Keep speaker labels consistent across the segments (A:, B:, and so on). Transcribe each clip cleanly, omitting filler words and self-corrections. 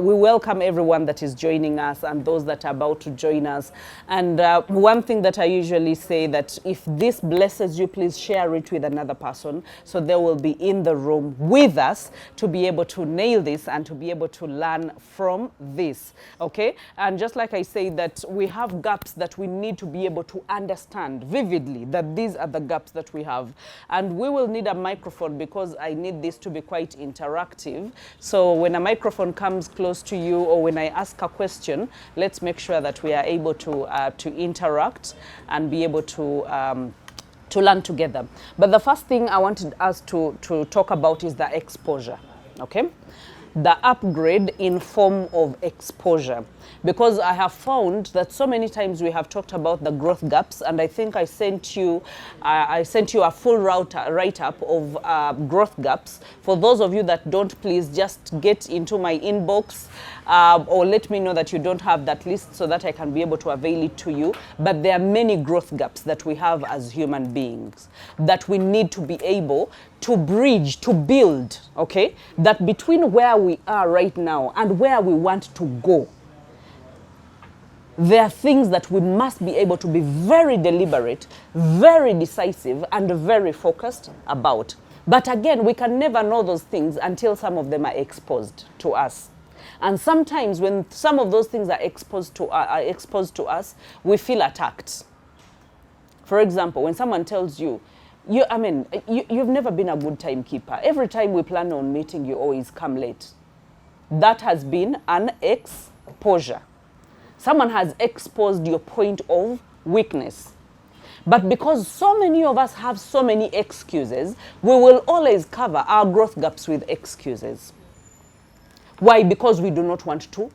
A: We welcome everyone that is joining us and those that are about to join us. And one thing that I usually say, that if this blesses you, please share it with another person so they will be in the room with us to be able to nail this and to be able to learn from this. Okay? And just like I say, that we have gaps that we need to be able to understand vividly, that these are the gaps that we have. And we will need a microphone because I need this to be quite interactive. So when a microphone comes close to you or when I ask a question, let's make sure that we are able to interact and be able to learn together. But the first thing I wanted us to talk about is the exposure, okay? The upgrade in form of exposure. Because I have found that so many times we have talked about the growth gaps, and I think I sent you a full write-up of growth gaps. For those of you that don't, please just get into my inbox or let me know that you don't have that list so that I can be able to avail it to you. But there are many growth gaps that we have as human beings that we need to be able to bridge, to build, okay? That between where we are right now and where we want to go, there are things that we must be able to be very deliberate, very decisive, and very focused about. But again, we can never know those things until some of them are exposed to us. And sometimes when some of those things are exposed to us, we feel attacked. For example, when someone tells you, you've never been a good timekeeper. Every time we plan on meeting, you always come late. That has been an exposure. Someone has exposed your point of weakness. But because so many of us have so many excuses, we will always cover our growth gaps with excuses. Why? Because we do not want to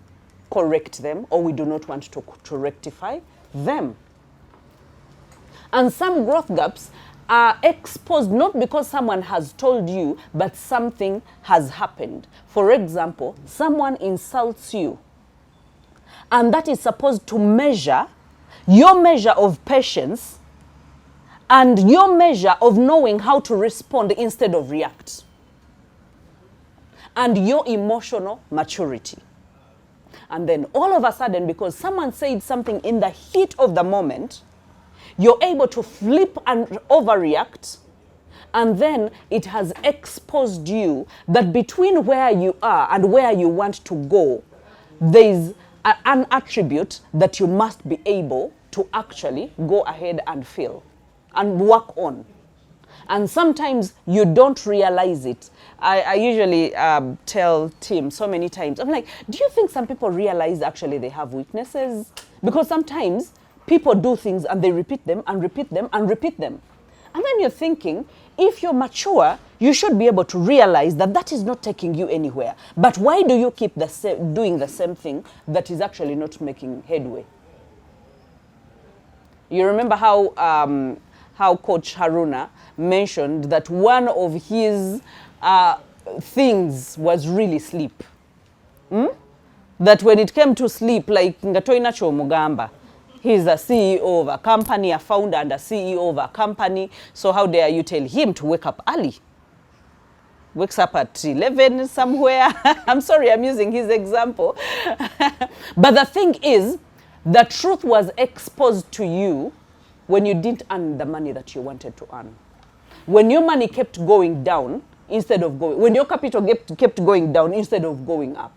A: correct them, or we do not want to rectify them. And some growth gaps are exposed not because someone has told you, but something has happened. For example, someone insults you. And that is supposed to measure your measure of patience and your measure of knowing how to respond instead of react. And your emotional maturity. And then all of a sudden, because someone said something in the heat of the moment, you're able to flip and overreact. And then it has exposed you that between where you are and where you want to go, there's an attribute that you must be able to actually go ahead and fill and work on. And sometimes you don't realize it. I usually tell Tim so many times, I'm like, do you think some people realize actually they have weaknesses? Because sometimes people do things and they repeat them and repeat them and repeat them. And then you're thinking, if you're mature, you should be able to realize that that is not taking you anywhere. But why do you keep doing the same thing that is actually not making headway? You remember how Coach Haruna mentioned that one of his things was really sleep. That when it came to sleep, like Ngatoina Mugamba, he's a CEO of a company, a founder and a CEO of a company. So how dare you tell him to wake up early? Wakes up at 11 somewhere. I'm sorry, I'm using his example. But the thing is, the truth was exposed to you when you didn't earn the money that you wanted to earn. When your money kept going down instead of going, when your capital kept going down instead of going up.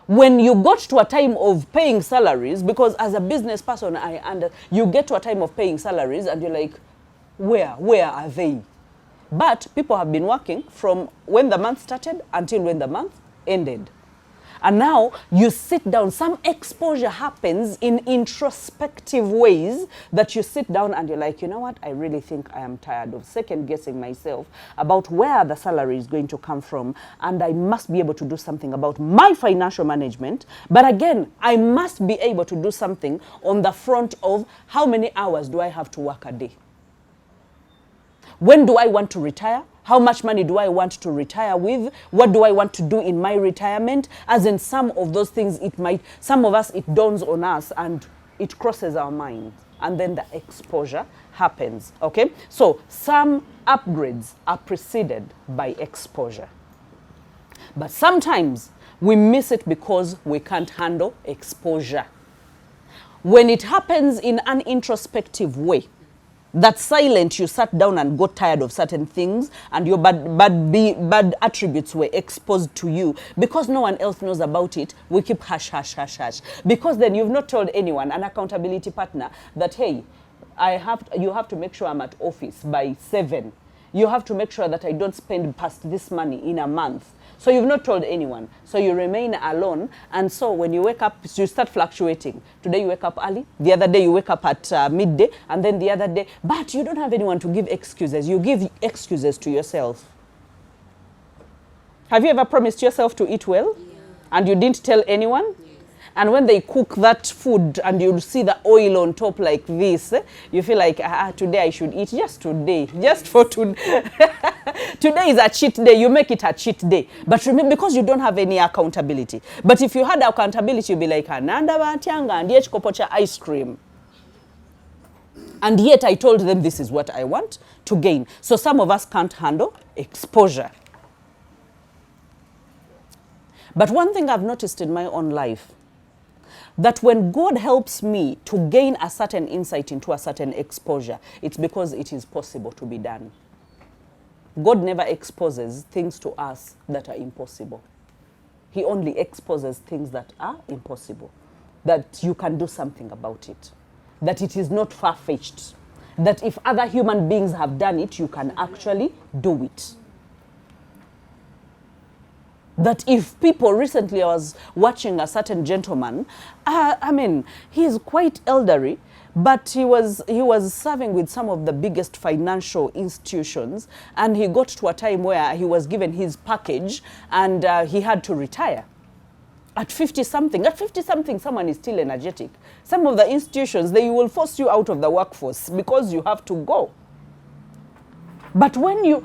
A: When you got to a time of paying salaries, because as a business person, you get to a time of paying salaries and you're like, where are they? But people have been working from when the month started until when the month ended. And now you sit down. Some exposure happens in introspective ways that you sit down and you're like, you know what? I really think I am tired of second guessing myself about where the salary is going to come from. And I must be able to do something about my financial management. But again, I must be able to do something on the front of how many hours do I have to work a day? When do I want to retire? How much money do I want to retire with? What do I want to do in my retirement? As in some of those things, some of us, it dawns on us and it crosses our minds. And then the exposure happens, okay? So some upgrades are preceded by exposure. But sometimes We miss it because we can't handle exposure. When it happens in an introspective way, that silent, you sat down and got tired of certain things and your bad attributes were exposed to you, because no one else knows about it, we keep hush, hush, hush, hush. Because then you've not told anyone, an accountability partner, that, hey, you have to make sure I'm at office by 7. You have to make sure that I don't spend past this money in a month. So you've not told anyone. So you remain alone. And so when you wake up, you start fluctuating. Today you wake up early. The other day you wake up at midday. And then the other day. But you don't have anyone to give excuses. You give excuses to yourself. Have you ever promised yourself to eat well? Yeah. And you didn't tell anyone? Yeah. And when they cook that food and you see the oil on top like this, you feel like, today I should eat, just today, just for today. Today is a cheat day, you make it a cheat day. But remember, because you don't have any accountability. But if you had accountability, you'd be like, Ananda Batianga and yet kopocha ice cream. And yet I told them this is what I want to gain. So some of us can't handle exposure. But one thing I've noticed in my own life, that when God helps me to gain a certain insight into a certain exposure, it's because it is possible to be done. God never exposes things to us that are impossible. He only exposes things that are impossible, that you can do something about it, that it is not far-fetched, that if other human beings have done it, you can actually do it. That if people, recently I was watching a certain gentleman, he's quite elderly, but he was serving with some of the biggest financial institutions, and he got to a time where he was given his package and he had to retire. At 50-something, someone is still energetic. Some of the institutions, they will force you out of the workforce because you have to go. But when you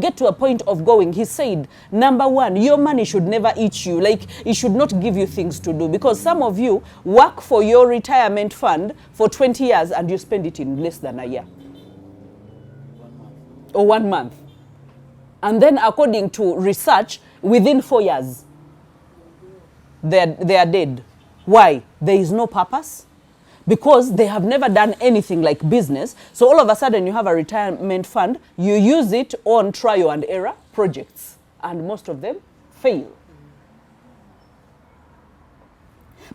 A: get to a point of going, he said, number one, your money should never eat you. Like, it should not give you things to do. Because some of you work for your retirement fund for 20 years and you spend it in less than a year.
B: 1 month.
A: Or 1 month. And then according to research, within 4 years, they are dead. Why? There is no purpose. Because they have never done anything like business. So all of a sudden you have a retirement fund, you use it on trial and error projects. And most of them fail.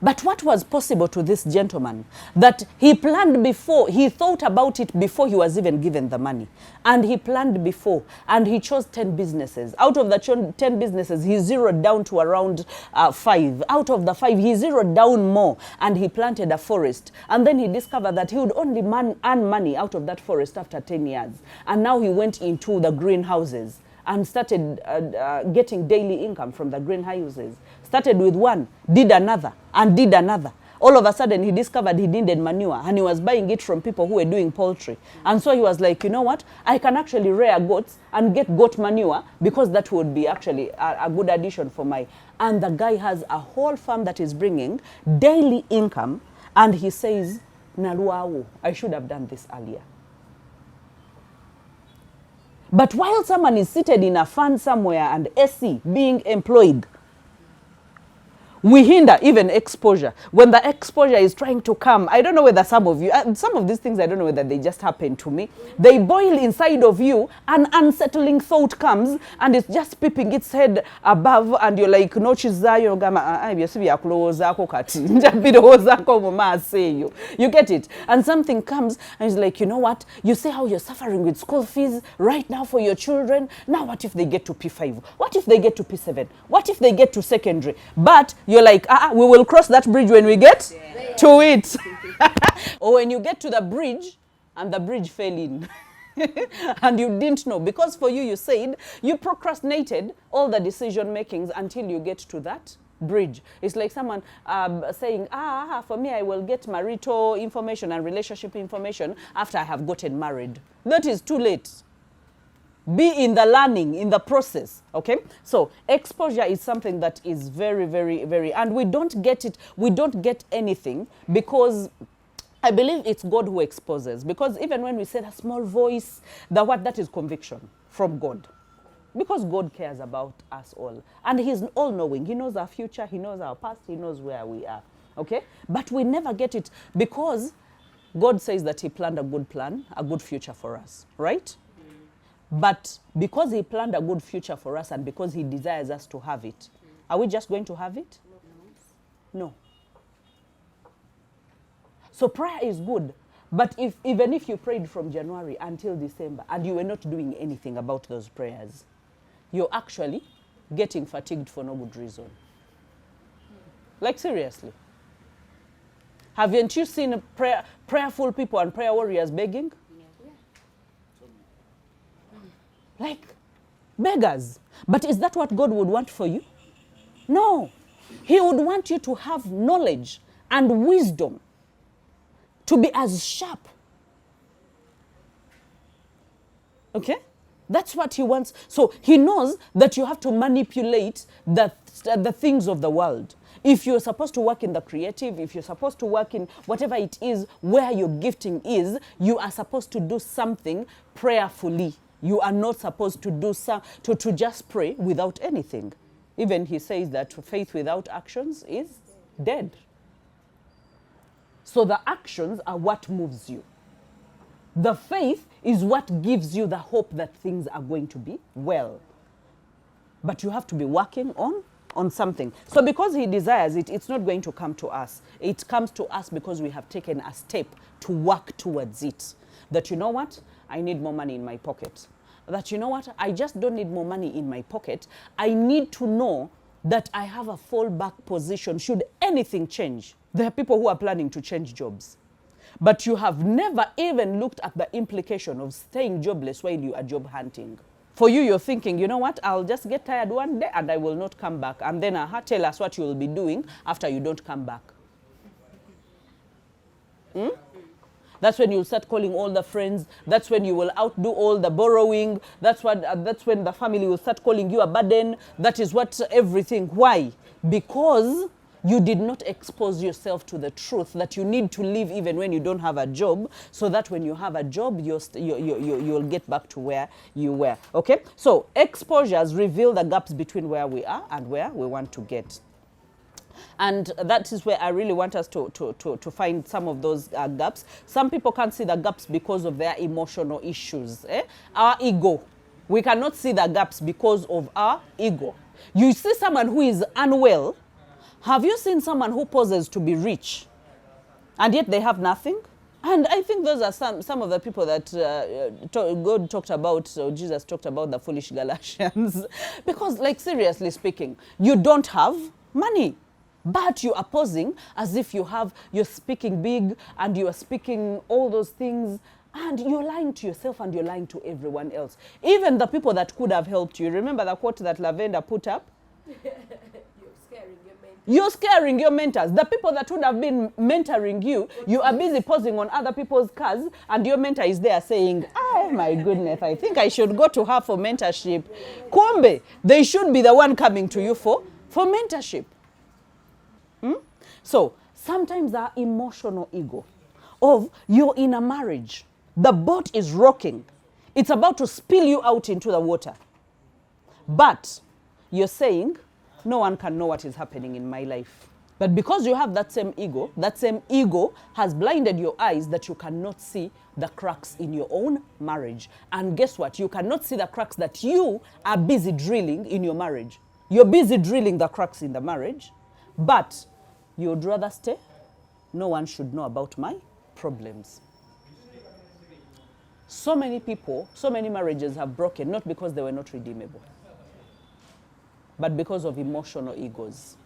A: But what was possible to this gentleman? That he planned before, he thought about it before he was even given the money. And he planned before, and he chose 10 businesses. Out of the 10 businesses, he zeroed down to around 5. Out of the 5, he zeroed down more, and he planted a forest. And then he discovered that he would only earn money out of that forest after 10 years. And now he went into the greenhouses and started getting daily income from the greenhouses. Started with one, did another, and did another. All of a sudden, he discovered he needed manure, and he was buying it from people who were doing poultry. And so he was like, you know what? I can actually rear goats and get goat manure, because that would be actually a good addition for my... And the guy has a whole farm that is bringing daily income, and he says, Naluawo, I should have done this earlier. But while someone is seated in a fund somewhere and SC being employed, we hinder even exposure. When the exposure is trying to come, I don't know whether some of you, some of these things, I don't know whether they just happen to me. They boil inside of you, an unsettling thought comes, and it's just peeping its head above, and you're like, no chizayo gama, you get it? And something comes, and it's like, you know what? You say how you're suffering with school fees right now for your children. Now what if they get to P5? What if they get to P7? What if they get to secondary? But you're like, we will cross that bridge when we get to it. Or when you get to the bridge, and the bridge fell in. And you didn't know. Because for you, you said, you procrastinated all the decision makings until you get to that bridge. It's like someone saying, for me, I will get marital information and relationship information after I have gotten married. That is too late. Be in the learning, in the process, okay? So exposure is something that is very, very, very, and we don't get it, we don't get anything because I believe it's God who exposes. Because even when we say a small voice, that is conviction from God. Because God cares about us all. And he's all-knowing. He knows our future. He knows our past. He knows where we are. Okay? But we never get it because God says that he planned a good plan, a good future for us. Right? But because he planned a good future for us and because he desires us to have it, are we just going to have it? No. So prayer is good. But even if you prayed from January until December and you were not doing anything about those prayers, you're actually getting fatigued for no good reason. Like seriously. Haven't you seen prayerful people and prayer warriors begging? Like beggars. But is that what God would want for you? No. He would want you to have knowledge and wisdom, to be as sharp. Okay? That's what he wants. So he knows that you have to manipulate the things of the world. If you're supposed to work in the creative, if you're supposed to work in whatever it is where your gifting is, you are supposed to do something prayerfully. You are not supposed to do to just pray without anything. Even he says that faith without actions is dead. So the actions are what moves you. The faith is what gives you the hope that things are going to be well. But you have to be working on something. So because he desires it, it's not going to come to us. It comes to us because we have taken a step to work towards it. That, you know what? I need more money in my pocket. That, you know what? I just don't need more money in my pocket. I need to know that I have a fallback position should anything change. There are people who are planning to change jobs. But you have never even looked at the implication of staying jobless while you are job hunting. For you, you're thinking, you know what, I'll just get tired one day and I will not come back. And then tell us what you will be doing after you don't come back. That's when you'll start calling all the friends. That's when you will outdo all the borrowing. That's when the family will start calling you a burden. That is what everything. Why? Because you did not expose yourself to the truth that you need to live even when you don't have a job, so that when you have a job, you'll get back to where you were. Okay? So exposures reveal the gaps between where we are and where we want to get. And that is where I really want us to find some of those gaps. Some people can't see the gaps because of their emotional issues. Our ego. We cannot see the gaps because of our ego. You see someone who is unwell. Have you seen someone who poses to be rich and yet they have nothing? And I think those are some of the people that God talked about, or Jesus talked about, the foolish Galatians. Because, like, seriously speaking, you don't have money. But you are posing as if you're speaking big and you are speaking all those things, and you're lying to yourself and you're lying to everyone else. Even the people that could have helped you. Remember the quote that Lavender put up? You're scaring your mentors. The people that would have been mentoring you, you are busy posing on other people's cars, and your mentor is there saying, oh my goodness, I think I should go to her for mentorship. Kumbe, they should be the one coming to you for mentorship. So sometimes our emotional ego of you're in a marriage, the boat is rocking, it's about to spill you out into the water, but you're saying, no one can know what is happening in my life. But because you have that same ego has blinded your eyes that you cannot see the cracks in your own marriage. And guess what? You cannot see the cracks that you are busy drilling in your marriage. You're busy drilling the cracks in the marriage, but you'd rather stay. No one should know about my problems. So many people, so many marriages have broken, not because they were not redeemable, but because of emotional egos.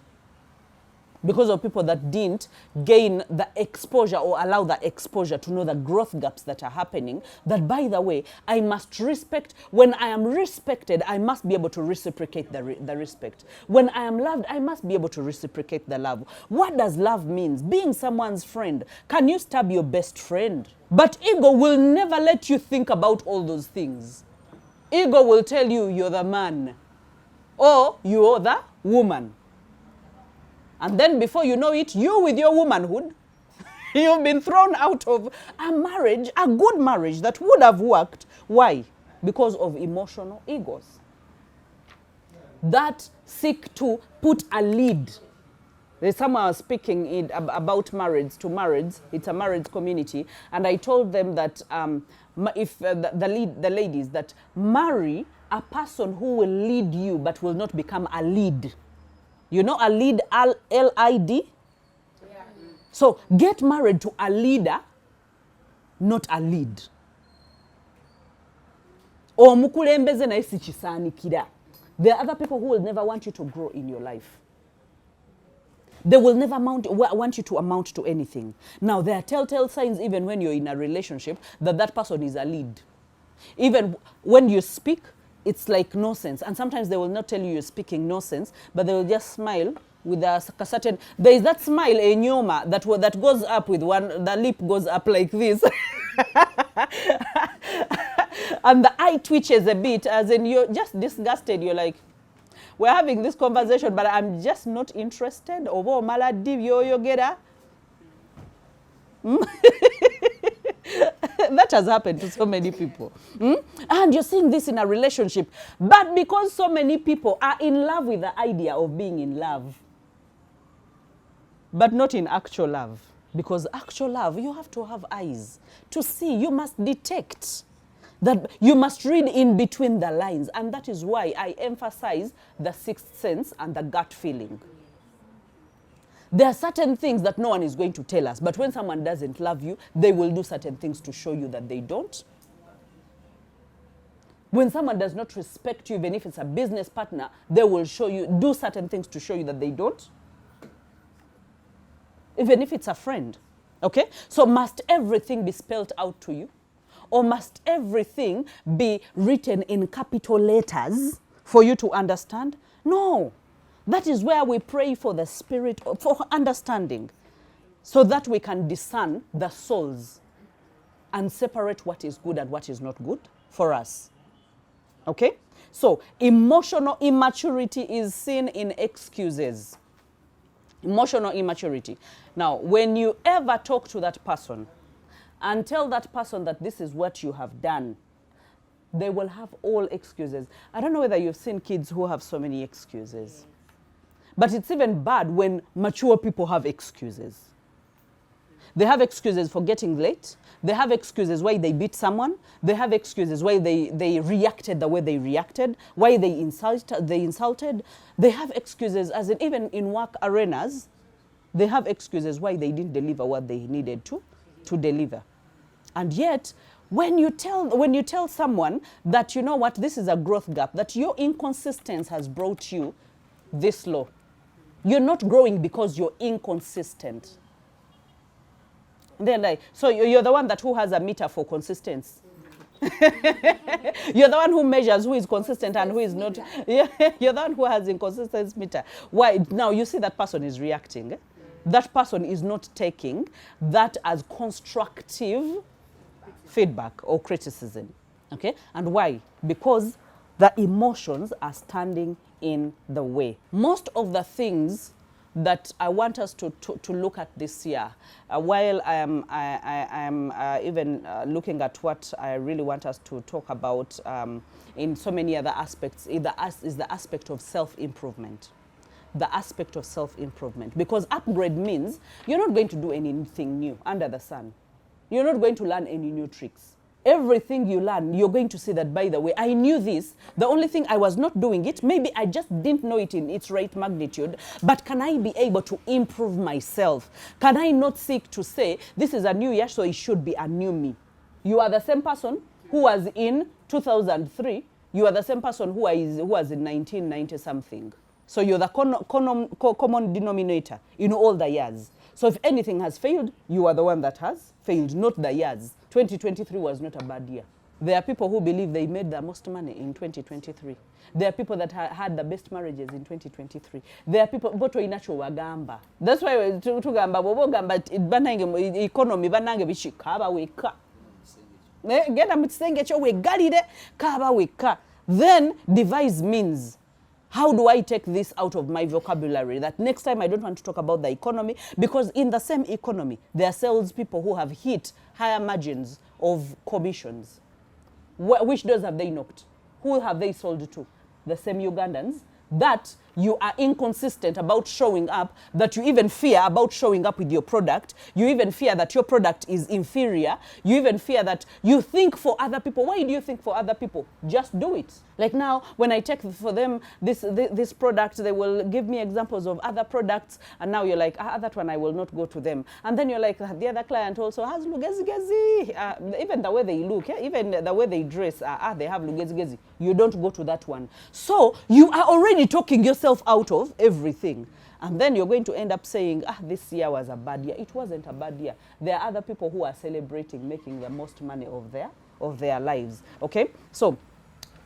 A: Because of people that didn't gain the exposure or allow the exposure to know the growth gaps that are happening. That, by the way, I must respect. When I am respected, I must be able to reciprocate the respect. When I am loved, I must be able to reciprocate the love. What does love mean? Being someone's friend. Can you stab your best friend? But ego will never let you think about all those things. Ego will tell you you're the man or you're the woman. And then before you know it, you with your womanhood, you've been thrown out of a marriage, a good marriage that would have worked. Why? Because of emotional egos. that seek to put a lead. There's someone I was speaking about marriage to marriage. It's a marriage community. And I told them that if the ladies, that marry a person who will lead you but will not become a lead. You know a lead, L-I-D? Yeah. So get married to a leader, not a lead. Omukulembeze na isi chisaanikira. There are other people who will never want you to grow in your life. They will never want you to amount to anything. Now, there are telltale signs, even when you're in a relationship, that that person is a lead. Even when you speak, it's like nonsense. And sometimes they will not tell you you're speaking nonsense, but they will just smile with a certain... There is that smile, a nyoma, that goes up with one... The lip goes up like this. And the eye twitches a bit, as in you're just disgusted. You're like, we're having this conversation, but I'm just not interested. Obo maladi yogera. That has happened to so many people. And you're seeing this in a relationship. But because so many people are in love with the idea of being in love, but not in actual love. Because actual love, you have to have eyes to see. You must detect. That you must read in between the lines. And that is why I emphasize the sixth sense and the gut feeling. There are certain things that no one is going to tell us. But when someone doesn't love you, they will do certain things to show you that they don't. When someone does not respect you, even if it's a business partner, they will do certain things to show you that they don't. Even if it's a friend. Okay? So must everything be spelled out to you? Or must everything be written in capital letters for you to understand? No. That is where we pray for the spirit, for understanding, so that we can discern the souls and separate what is good and what is not good for us. Okay? So emotional immaturity is seen in excuses. Emotional immaturity. Now, when you ever talk to that person, and tell that person that this is what you have done, they will have all excuses. I don't know whether you've seen kids who have so many excuses. But it's even bad when mature people have excuses. They have excuses for getting late. They have excuses why they beat someone. They have excuses why they reacted the way they reacted, why they insulted. They have excuses, as in even in work arenas, they have excuses why they didn't deliver what they needed to deliver. And yet, when you tell someone that, you know what, this is a growth gap, that your inconsistency has brought you this low. You're not growing because you're inconsistent. Then like, so you're the one who has a meter for consistency. You're the one who measures who is consistent and who is not. Yeah, you're the one who has inconsistency meter. Why? Now you see that person is reacting. That person is not taking that as constructive feedback or criticism. Okay? And why? Because the emotions are standing in the way. Most of the things that I want us to look at this year, while I am even looking at what I really want us to talk about in so many other aspects, is the aspect of self-improvement. The aspect of self-improvement. Because upgrade means you're not going to do anything new under the sun. You're not going to learn any new tricks. Everything you learn, you're going to see that, by the way, I knew this. The only thing I was not doing it, maybe I just didn't know it in its right magnitude, but can I be able to improve myself? Can I not seek to say, this is a new year, so it should be a new me? You are the same person who was in 2003. You are the same person who was in 1990 something. So you're the common denominator in all the years. So if anything has failed, you are the one that has failed, not the years. 2023 was not a bad year. There are people who believe they made the most money in 2023. There are people that had the best marriages in 2023. There are people boto inacho wagamba. That's why tugamba bobo gamba banange economy banange bishikaba weka. Genda mutsenga cho wegalire kaba weka. Then devise means. How do I take this out of my vocabulary? That next time I don't want to talk about the economy, because in the same economy, there are salespeople who have hit higher margins of commissions. Which doors have they knocked? Who have they sold to? The same Ugandans that you are inconsistent about showing up, that you even fear about showing up with your product, you even fear that your product is inferior, you even fear that you think for other people. Why do you think for other people? Just do it. Like now, when I take for them this product, they will give me examples of other products, and now you're like, that one I will not go to them. And then you're like, the other client also has lugezi-gezi. Even the way they look, even the way they dress, they have lugezi-gezi. You don't go to that one. So you are already talking yourself out of everything. And then you're going to end up saying, this year was a bad year. It wasn't a bad year. There are other people who are celebrating, making the most money of their lives. Okay? So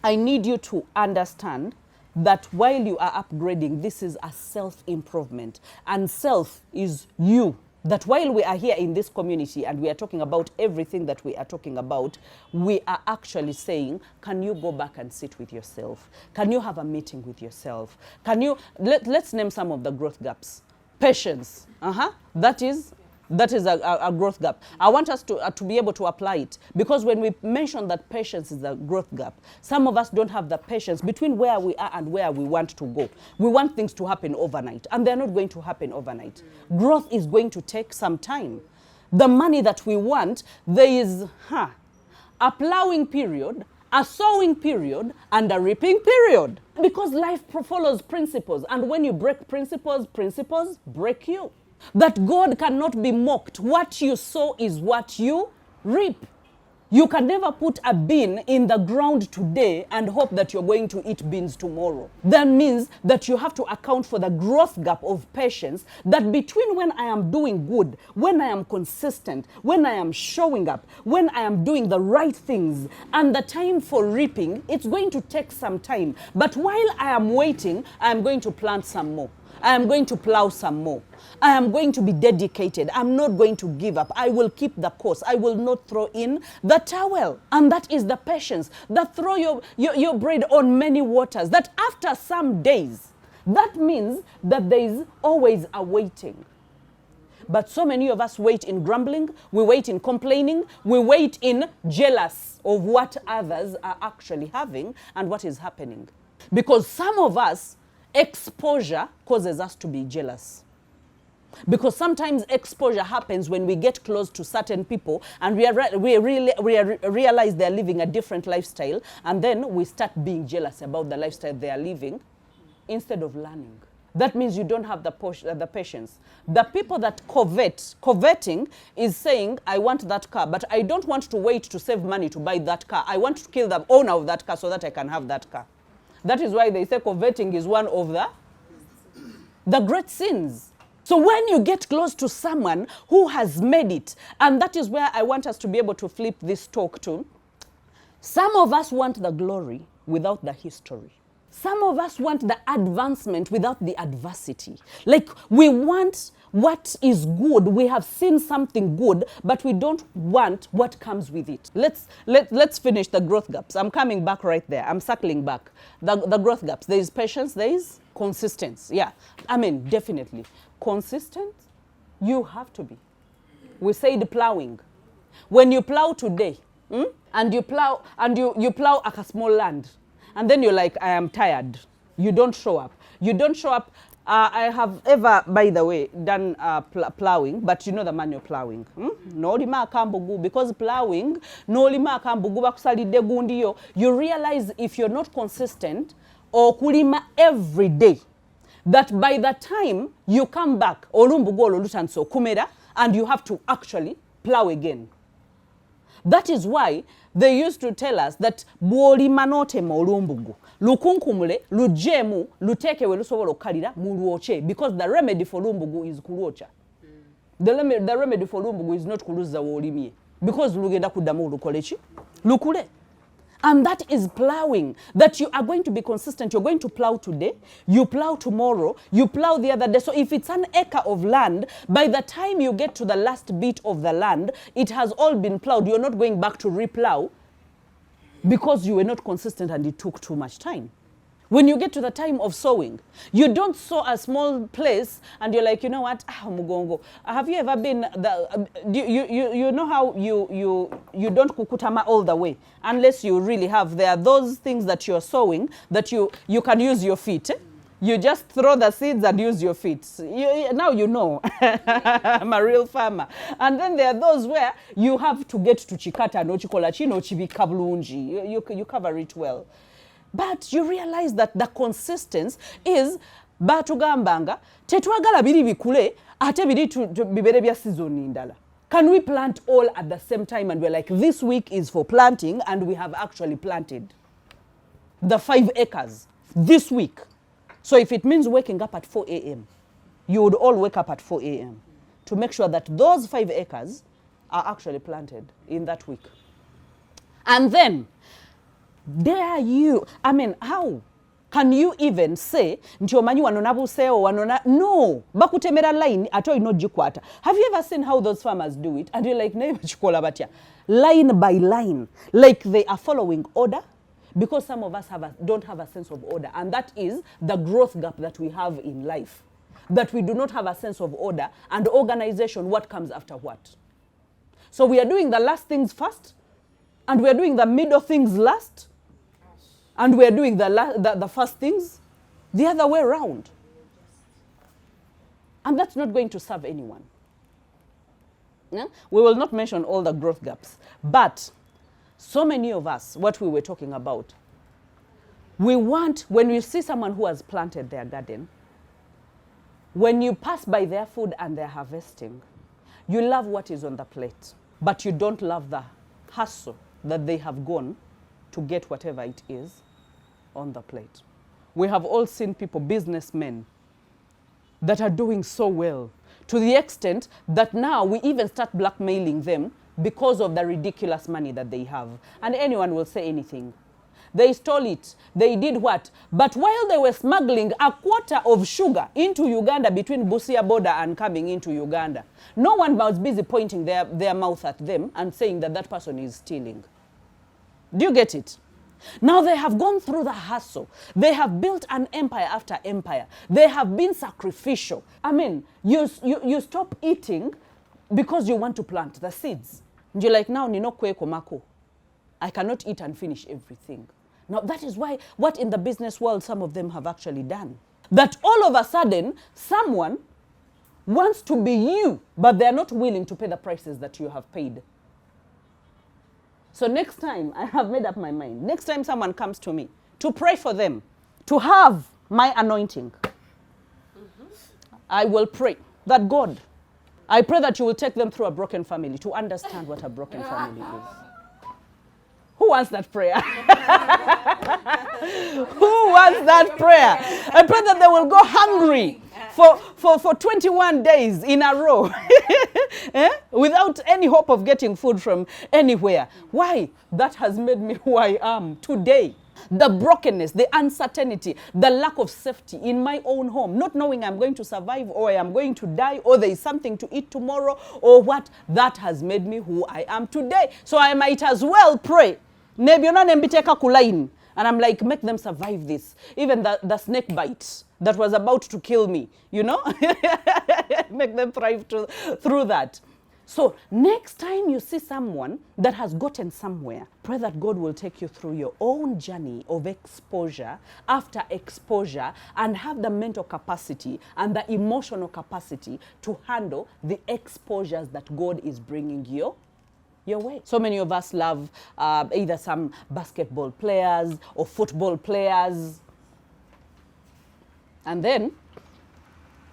A: I need you to understand that while you are upgrading, this is a self-improvement. And self is you. That while we are here in this community and we are talking about everything that we are talking about, we are actually saying, can you go back and sit with yourself? Can you have a meeting with yourself? Can you, let's name some of the growth gaps. Patience, that is a growth gap. I want us to be able to apply it, because when we mention that patience is a growth gap, some of us don't have the patience between where we are and where we want to go. We want things to happen overnight, and they're not going to happen overnight. Growth is going to take some time. The money that we want, there is a plowing period, a sowing period, and a reaping period. Because life follows principles, and when you break principles, principles break you. That God cannot be mocked. What you sow is what you reap. You can never put a bean in the ground today and hope that you're going to eat beans tomorrow. That means that you have to account for the growth gap of patience, that between when I am doing good, when I am consistent, when I am showing up, when I am doing the right things, and the time for reaping, it's going to take some time. But while I am waiting, I am going to plant some more. I am going to plow some more. I am going to be dedicated. I'm not going to give up. I will keep the course. I will not throw in the towel. And that is the patience. That throw your bread on many waters. That after some days, that means that there is always a waiting. But so many of us wait in grumbling. We wait in complaining. We wait in jealous of what others are actually having and what is happening. Because some of us, exposure causes us to be jealous. Because sometimes exposure happens when we get close to certain people and we realize they're living a different lifestyle, and then we start being jealous about the lifestyle they are living instead of learning. That means you don't have the patience. The people that coveting is saying, I want that car, but I don't want to wait to save money to buy that car. I want to kill the owner of that car so that I can have that car. That is why they say coveting is one of the great sins. So when you get close to someone who has made it, and that is where I want us to be able to flip this talk to, some of us want the glory without the history. Some of us want the advancement without the adversity. Like, we want what is good. We have seen something good, but we don't want what comes with it. Let's finish the growth gaps. I'm coming back right there. I'm circling back. The growth gaps. There is patience. There is consistency. Yeah, I mean, definitely. Consistent, you have to be. We say the plowing. When you plow today, and you plow a small land, and then you're like, I am tired. You don't show up. You don't show up. I have ever, by the way, done plowing, but you know the manual plowing. No lima Kyambogo, because plowing, no lima Kyambogo bakusalidde gundiyo. You realize if you're not consistent or kulima every day, that by the time you come back, olumbugo olulutanso kumera, and you have to actually plow again. That is why they used to tell us that bwolima notema olumbugu lukunkumule lujemu lutekewe lusobola okalira mulwoche, because the remedy for lumbugu is kulwocha. The remedy for lumbugu is not kuluza wolimye, because lugenda kuddamu lukolechi lukule. And that is plowing, that you are going to be consistent. You're going to plow today, you plow tomorrow, you plow the other day. So if it's an acre of land, by the time you get to the last bit of the land, it has all been plowed. You're not going back to replow because you were not consistent and it took too much time. When you get to the time of sowing, you don't sow a small place and you're like, you know what, mugongo. Have you ever been, you know how you don't kukutama all the way unless you really have, there are those things that you're sowing that you can use your feet. You just throw the seeds and use your feet. Now you know. I'm a real farmer. And then there are those where you have to get to chikata no chikola chino chibika bulungi. You cover it well. But you realize that the consistency is batugambanga tetwagala biri bikule ate biri bibere bya season ndala. Can we plant all at the same time? And we're like, this week is for planting, and we have actually planted the 5 acres this week. So if it means waking up at 4 a.m., you would all wake up at 4 a.m. to make sure that those 5 acres are actually planted in that week. And then, there you, I mean, how can you even say, nchomanyi wanonabu seo wanona, no, bakutemera line, ato ino jikwata. Have you ever seen how those farmers do it? And you're like, neighbor chikola batia, line by line, like they are following order. Because some of us don't have a sense of order. And that is the growth gap that we have in life. That we do not have a sense of order and organization, what comes after what. So we are doing the last things first, and we are doing the middle things last, and we are doing the first things the other way around. And that's not going to serve anyone. Yeah? We will not mention all the growth gaps, but so many of us, what we were talking about, we want, when you see someone who has planted their garden, when you pass by their food and they're harvesting, you love what is on the plate, but you don't love the hustle that they have gone to get whatever it is on the plate. We have all seen people, businessmen, that are doing so well, to the extent that now we even start blackmailing them because of the ridiculous money that they have. And anyone will say anything. They stole it. They did what? But while they were smuggling a quarter of sugar into Uganda between Busia border and coming into Uganda, no one was busy pointing their mouth at them and saying that that person is stealing. Do you get it? Now they have gone through the hustle. They have built an empire after empire. They have been sacrificial. I mean, you stop eating because you want to plant the seeds. And you're like, now nino kwe komako. I cannot eat and finish everything. Now that is why what in the business world some of them have actually done. That all of a sudden someone wants to be you, but they're not willing to pay the prices that you have paid. So next time, I have made up my mind. Next time someone comes to me to pray for them, to have my anointing, I will pray that God, I pray that you will take them through a broken family to understand what a broken family is. Who wants that prayer? Who wants that prayer? I pray that they will go hungry for 21 days in a row without any hope of getting food from anywhere. Why? That has made me who I am today. The brokenness, the uncertainty, the lack of safety in my own home, not knowing I'm going to survive or I am going to die or there is something to eat tomorrow or what, that has made me who I am today. So I might as well pray. And I'm like, make them survive this. Even the snake bite that was about to kill me, you know? Make them thrive through that. So next time you see someone that has gotten somewhere, pray that God will take you through your own journey of exposure after exposure and have the mental capacity and the emotional capacity to handle the exposures that God is bringing you your way. So many of us love either some basketball players or football players. And then,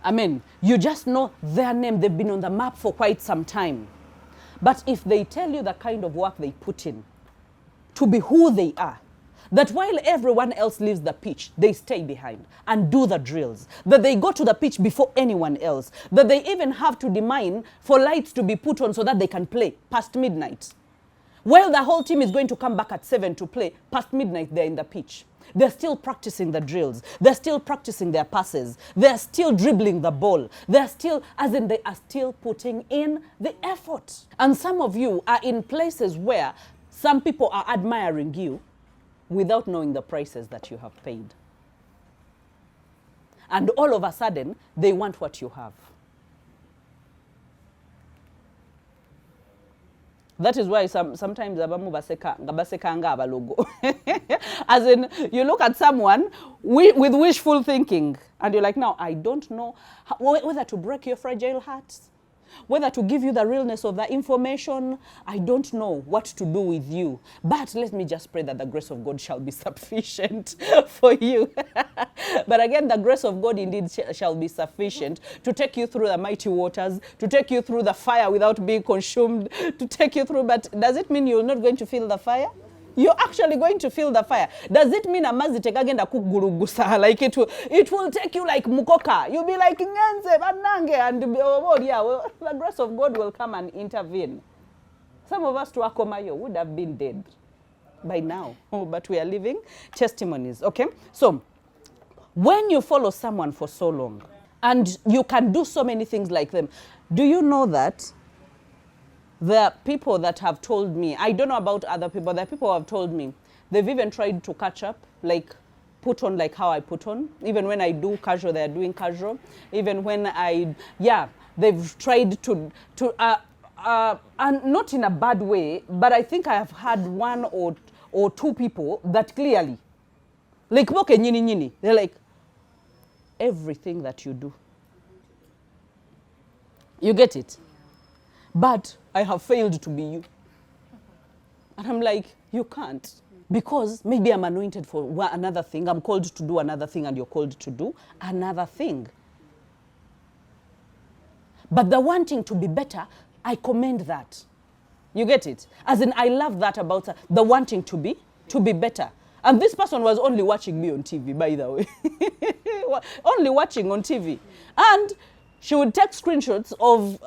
A: I mean, you just know their name. They've been on the map for quite some time. But if they tell you the kind of work they put in to be who they are, that while everyone else leaves the pitch, they stay behind and do the drills, that they go to the pitch before anyone else, that they even have to demand for lights to be put on so that they can play past midnight. While the whole team is going to come back at 7 to play, past midnight they're in the pitch. They're still practicing the drills. They're still practicing their passes. They're still dribbling the ball. They're still, as in they are still putting in the effort. And some of you are in places where some people are admiring you without knowing the prices that you have paid. And all of a sudden, they want what you have. That is why sometimes abamu baseka nga abalogo. As in, you look at someone with wishful thinking, and you're like, now, I don't know whether to break your fragile heart, whether to give you the realness of the information. I don't know what to do with you. But let me just pray that the grace of God shall be sufficient for you. But again, the grace of God indeed shall be sufficient to take you through the mighty waters, to take you through the fire without being consumed, to take you through. But does it mean you're not going to feel the fire? You're actually going to feel the fire. Does it mean amazi tekagenda kugurugusa? Like it will take you like mukoka. You'll be like ngenze banange, and oh yeah, well, the grace of God will come and intervene. Some of us to Akomayo would have been dead by now, but we are living testimonies. Okay, so when you follow someone for so long and you can do so many things like them, do you know that there are people that have told me, I don't know about other people, there are people who have told me, they've even tried to catch up, like put on like how I put on. Even when I do casual, they're doing casual. Even when they've tried to and not in a bad way, but I think I have had one or two people that clearly, like, they're like, everything that you do. You get it? But I have failed to be you. And I'm like, you can't. Because maybe I'm anointed for another thing. I'm called to do another thing, and you're called to do another thing. But the wanting to be better, I commend that. You get it? As in, I love that about the wanting to be better. And this person was only watching me on TV, by the way. Only watching on TV. And she would take screenshots of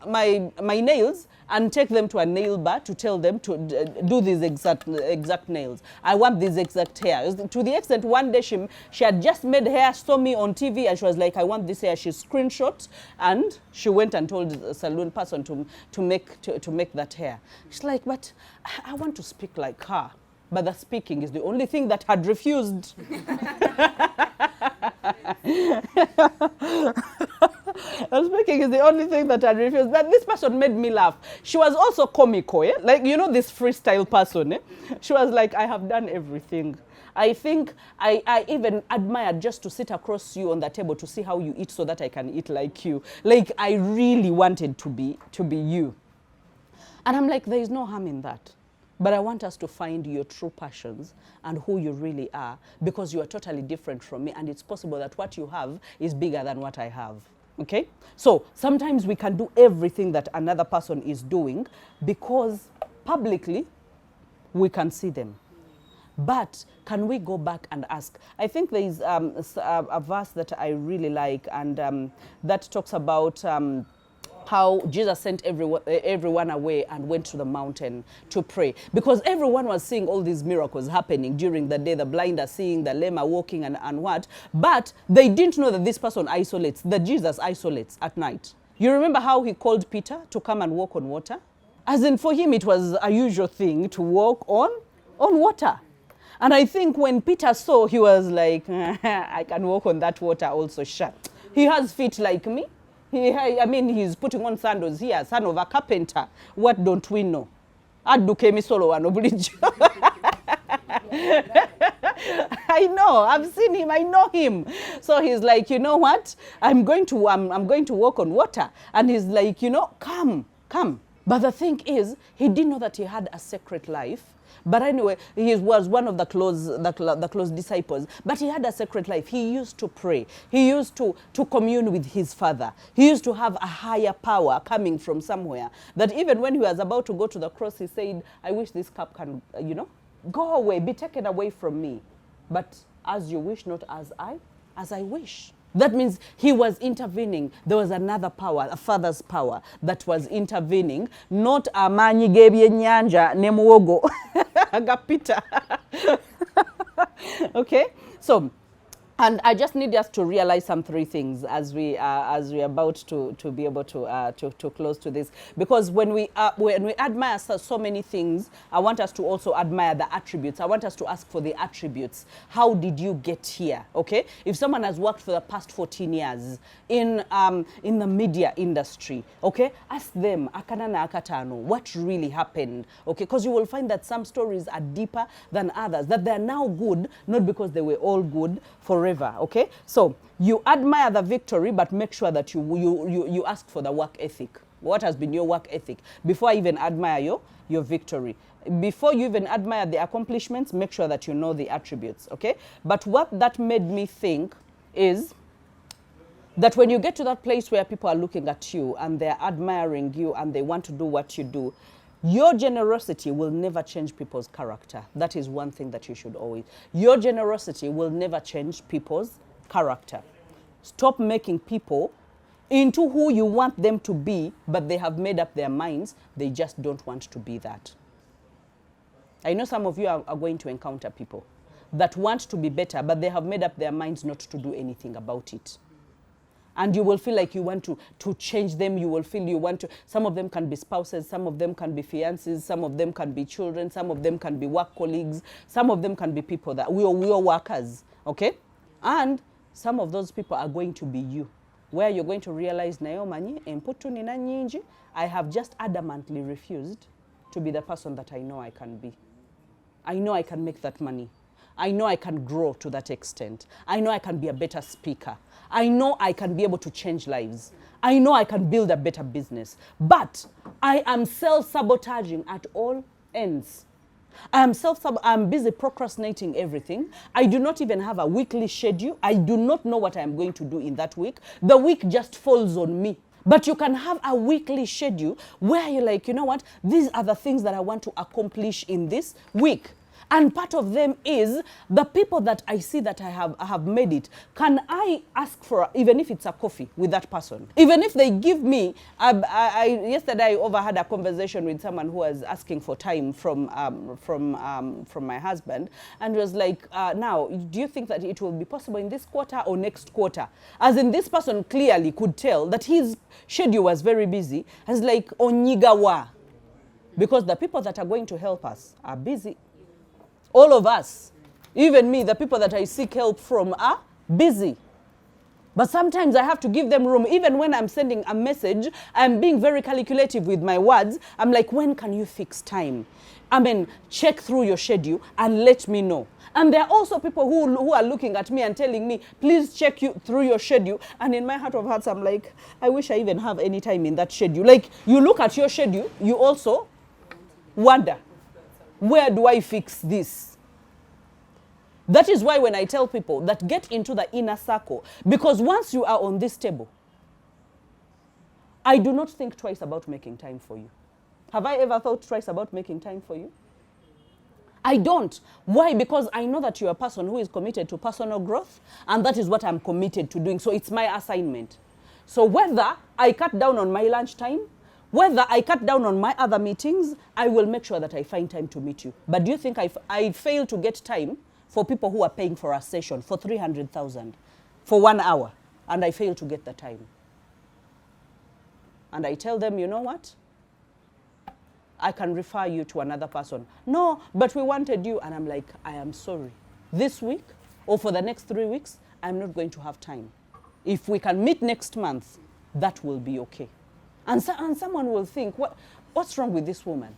A: my nails and take them to a nail bar to tell them to do these exact nails. I want this exact hair. To the extent one day she had just made hair, saw me on TV, and she was like, I want this hair. She screenshot, and she went and told the salon person to make that hair. She's like, but I want to speak like her. But the speaking is the only thing that had refused. The speaking is the only thing that I refused. But this person made me laugh. She was also comical, eh? Like, you know, this freestyle person. Eh? She was like, I have done everything. I think I even admired just to sit across you on the table to see how you eat so that I can eat like you. Like, I really wanted to be you. And I'm like, there is no harm in that. But I want us to find your true passions and who you really are, because you are totally different from me, and it's possible that what you have is bigger than what I have. Okay? So sometimes we can do everything that another person is doing because publicly we can see them. But can we go back and ask? I think there is a verse that I really like, and that talks about how Jesus sent everyone away and went to the mountain to pray. Because everyone was seeing all these miracles happening during the day. The blind are seeing, the lame are walking, and what. But they didn't know that this person isolates, that Jesus isolates at night. You remember how he called Peter to come and walk on water? As in, for him, it was a usual thing to walk on water. And I think when Peter saw, he was like, I can walk on that water also. Sure. He has feet like me. He's putting on sandals here, son of a carpenter. What don't we know? Adukemi solo wano bulijo. I know, I've seen him, I know him. So he's like, you know what? I'm going to walk on water. And he's like, you know, come. But the thing is, he didn't know that he had a secret life. But anyway, he was one of the close disciples. But he had a secret life. He used to pray. He used to commune with his Father. He used to have a higher power coming from somewhere. That even when he was about to go to the cross, he said, I wish this cup can, go away, be taken away from me. But as you wish, not as I wish. That means he was intervening. There was another power, a Father's power, that was intervening. Not amanyi gebye nyanja ne muwogo agapita. Okay? So, And I just need us to realize some three things as we are about to be able to close to this, because when we admire so many things, I want us to also admire the attributes. I want us to ask for the attributes. How did you get here? Okay, if someone has worked for the past 14 years in the media industry, okay, ask them akana na akatano, what really happened? Okay, because you will find that some stories are deeper than others, that they are now good not because they were all good forever. Okay, so you admire the victory, but make sure that you ask for the work ethic. What has been your work ethic before I even admire your victory? Before you even admire the accomplishments, make sure that you know the attributes. Okay, but what that made me think is that when you get to that place where people are looking at you and they're admiring you and they want to do what you do, your generosity will never change people's character. That is one thing that you should always. Your generosity will never change people's character. Stop making people into who you want them to be, but they have made up their minds. They just don't want to be that. I know some of you are going to encounter people that want to be better, but they have made up their minds not to do anything about it. And you will feel like you want to change them. You will feel you want to. Some of them can be spouses. Some of them can be fiancés. Some of them can be children. Some of them can be work colleagues. Some of them can be people that we are workers. Okay? And some of those people are going to be you. Where you're going to realize, Naomi, I have just adamantly refused to be the person that I know I can be. I know I can make that money. I know I can grow to that extent. I know I can be a better speaker. I know I can be able to change lives. I know I can build a better business. But I am self-sabotaging at all ends. I'm busy procrastinating everything. I do not even have a weekly schedule. I do not know what I'm going to do in that week. The week just falls on me. But you can have a weekly schedule where you're like, you know what? These are the things that I want to accomplish in this week. And part of them is the people that I see that I have made it. Can I ask for, even if it's a coffee with that person? Even if they give me, yesterday I overheard a conversation with someone who was asking for time from my husband, and was like, now, do you think that it will be possible in this quarter or next quarter? As in, this person clearly could tell that his schedule was very busy. As like, onyigawa. Because the people that are going to help us are busy. All of us, even me, the people that I seek help from are busy. But sometimes I have to give them room. Even when I'm sending a message, I'm being very calculative with my words. I'm like, when can you fix time? I mean, check through your schedule and let me know. And there are also people who are looking at me and telling me, please check through your schedule. And in my heart of hearts, I'm like, I wish I even have any time in that schedule. Like, you look at your schedule, you also wonder, where do I fix this? That is why when I tell people that get into the inner circle, because once you are on this table, I do not think twice about making time for you. Have I ever thought twice about making time for you? I don't. Why? Because I know that you're a person who is committed to personal growth, and that is what I'm committed to doing. So it's my assignment. So whether I cut down on my lunch time, whether I cut down on my other meetings, I will make sure that I find time to meet you. But do you think I fail to get time for people who are paying for a session for 300,000 for 1 hour, and I fail to get the time? And I tell them, you know what? I can refer you to another person. No, but we wanted you. And I'm like, I am sorry. This week or for the next 3 weeks, I'm not going to have time. If we can meet next month, that will be okay. And someone will think, what's wrong with this woman?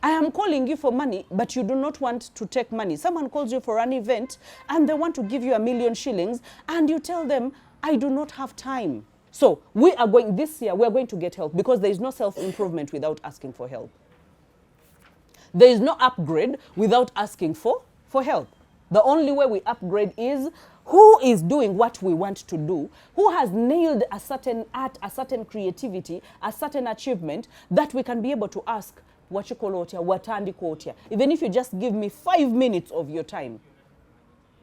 A: I am calling you for money, but you do not want to take money. Someone calls you for an event, and they want to give you 1 million shillings, and you tell them, I do not have time. So this year, we're going to get help, because there is no self-improvement without asking for help. There is no upgrade without asking for help. The only way we upgrade is who is doing what we want to do, who has nailed a certain art, a certain creativity, a certain achievement that we can be able to ask, even if you just give me 5 minutes of your time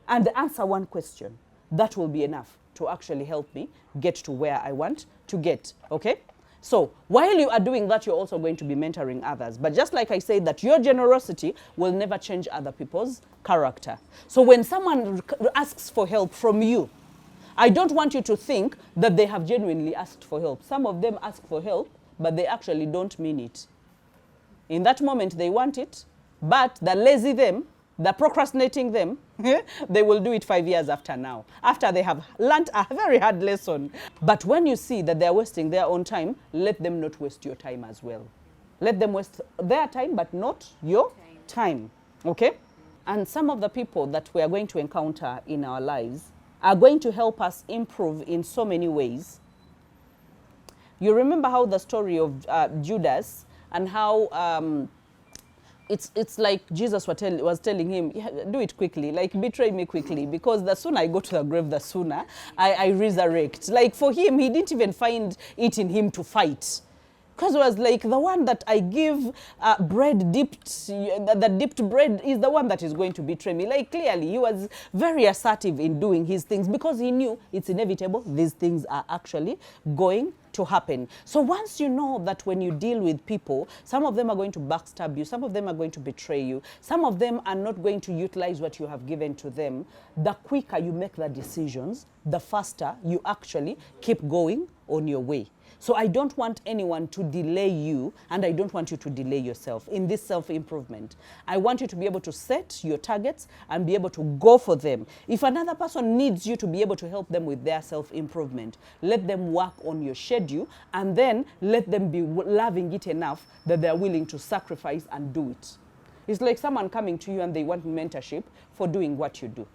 A: and answer one question, that will be enough to actually help me get to where I want to get, okay? So while you are doing that, you're also going to be mentoring others. But just like I said, that your generosity will never change other people's character. So when someone asks for help from you, I don't want you to think that they have genuinely asked for help. Some of them ask for help, but they actually don't mean it. In that moment, they want it, but the lazy them, the procrastinating them, they will do it 5 years after now, after they have learnt a very hard lesson. But when you see that they're wasting their own time, let them not waste your time as well. Let them waste their time, but not your time. Okay? And some of the people that we are going to encounter in our lives are going to help us improve in so many ways. You remember how the story of Judas and how it's like Jesus was telling him, yeah, do it quickly, like betray me quickly, because the sooner I go to the grave, the sooner I resurrect. Like for him, he didn't even find it in him to fight. Because it was like, the one that I give bread dipped, the dipped bread is the one that is going to betray me. Like clearly, he was very assertive in doing his things because he knew it's inevitable. These things are actually going to happen. So once you know that when you deal with people, some of them are going to backstab you, some of them are going to betray you, some of them are not going to utilize what you have given to them, the quicker you make the decisions, the faster you actually keep going on your way. So I don't want anyone to delay you, and I don't want you to delay yourself in this self-improvement. I want you to be able to set your targets and be able to go for them. If another person needs you to be able to help them with their self-improvement, let them work on your schedule, and then let them be loving it enough that they're willing to sacrifice and do it. It's like someone coming to you and they want mentorship for doing what you do.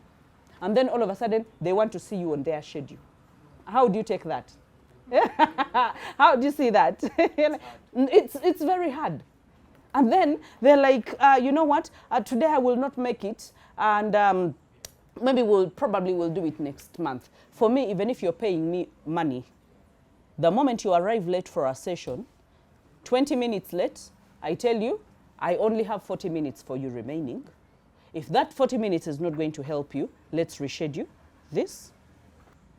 A: And then all of a sudden, they want to see you on their schedule. How do you take that? How do you see that? It's very hard. And then they're like, you know what? Today I will not make it, and maybe we'll do it next month. For me, even if you're paying me money, the moment you arrive late for a session, 20 minutes late, I tell you, I only have 40 minutes for you remaining. If that 40 minutes is not going to help you, let's reschedule this.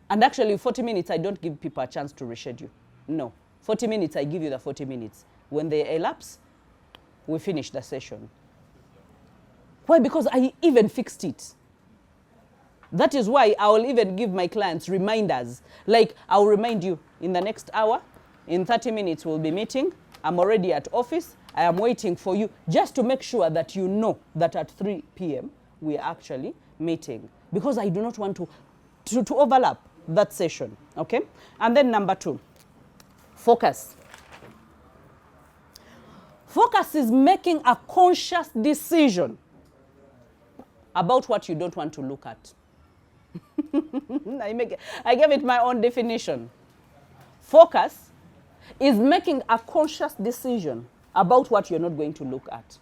A: And actually, 40 minutes, I don't give people a chance to reschedule. No. 40 minutes, I give you the 40 minutes. When they elapse, we finish the session. Why? Because I even fixed it. That is why I will even give my clients reminders. Like, I'll remind you, in the next hour, in 30 minutes, we'll be meeting. I'm already at office. I am waiting for you, just to make sure that you know that at 3 p.m. we are actually meeting. Because I do not want to overlap that session, okay? And then number 2, focus. Focus is making a conscious decision about what you don't want to look at. I gave it my own definition. Focus is making a conscious decision about what you're not going to look at.